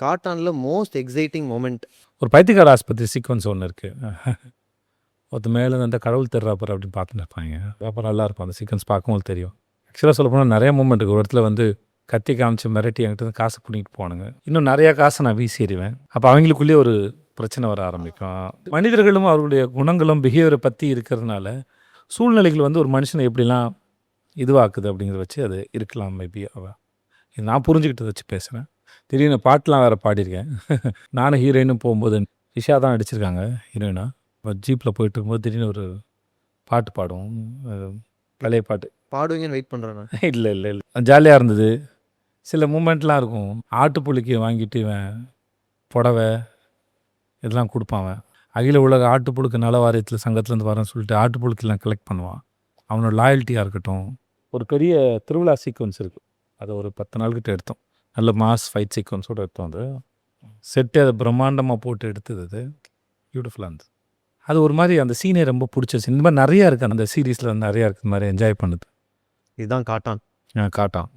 காட்டான்ல most exciting moment. ஒரு பைத்தியக்கார ஆஸ்பத்திரி சீக்வன்ஸ் ஒன்று இருக்குது. ஒருத்த மேலே அந்த கடவுள் தெர்றாப்பர் அப்படின்னு பார்த்துட்டு இருப்பாங்க. அப்புறம் நல்லாயிருக்கும் அந்த சீக்வன்ஸ் பார்க்கும்போது தெரியும். ஆக்சுவலாக சொல்ல போனால் நிறைய மூமெண்ட் இருக்குது. ஒரு இடத்துல வந்து கத்தி காமிச்சு மிரட்டி என்கிட்ட வந்து காசு பிடிக்கிட்டு போனாங்க. இன்னும் நிறையா காசை நான் வீசிடுவேன். அப்போ அவங்களுக்குள்ளேயே ஒரு பிரச்சனை வர ஆரம்பிக்கும். மனிதர்களும் அவர்களுடைய குணங்களும் பிஹேவியரை பற்றி இருக்கிறதுனால சூழ்நிலைகள் வந்து ஒரு மனுஷனை எப்படிலாம் இதுவாக்குது அப்படிங்கிறத வச்சு அது இருக்கலாம். மேபி இது நான் புரிஞ்சுக்கிட்டதை வச்சு பேசுகிறேன். திடீர்னு பாட்டெலாம் வேறு பாடியிருக்கேன். நானும் ஹீரோயினும் போகும்போது இஷா தான் அடிச்சிருக்காங்க ஹீரோயினா. இப்போ ஜீப்பில் போயிட்டு இருக்கும்போது திடீர்னு ஒரு பாட்டு பாடுவோம். பழைய பாட்டு பாடுவீங்கன்னு வெயிட் பண்ணுறேன் நான். இல்லை இல்லை இல்லை ஜாலியாக இருந்தது. சில மூமெண்ட்லாம் இருக்கும். ஆட்டுப்புலிக்கு வாங்கிட்டு இவன் புடவை இதெல்லாம் கொடுப்பான். அவன் அகில உலக ஆட்டுப்புழுக்கு நல வாரியத்தில் சங்கத்துலேருந்து வரேன்னு சொல்லிட்டு ஆட்டுப்புழுக்கெல்லாம் கலெக்ட் பண்ணுவான். அவனோட லாயல்ட்டியாக இருக்கட்டும். ஒரு பெரிய திருவிழா சீக்வன்ஸ் இருக்குது. அதை ஒரு 10 நாள்கிட்ட எடுத்தோம். நல்ல மாஸ் ஃபைட் சீக்வன்ஸோடு எடுத்தோம். அது செட்டு அதை பிரம்மாண்டமாக போட்டு எடுத்தது. அது பியூட்டிஃபுல்லாக இருந்தது. அது ஒரு மாதிரி அந்த சீனே ரொம்ப பிடிச்ச சீன். இந்த மாதிரி நிறையா இருக்குது அந்த சீரீஸில் நிறையா இருக்குது. இந்த மாதிரி என்ஜாய் பண்ணுது. இதுதான் காட்டான். காட்டான்.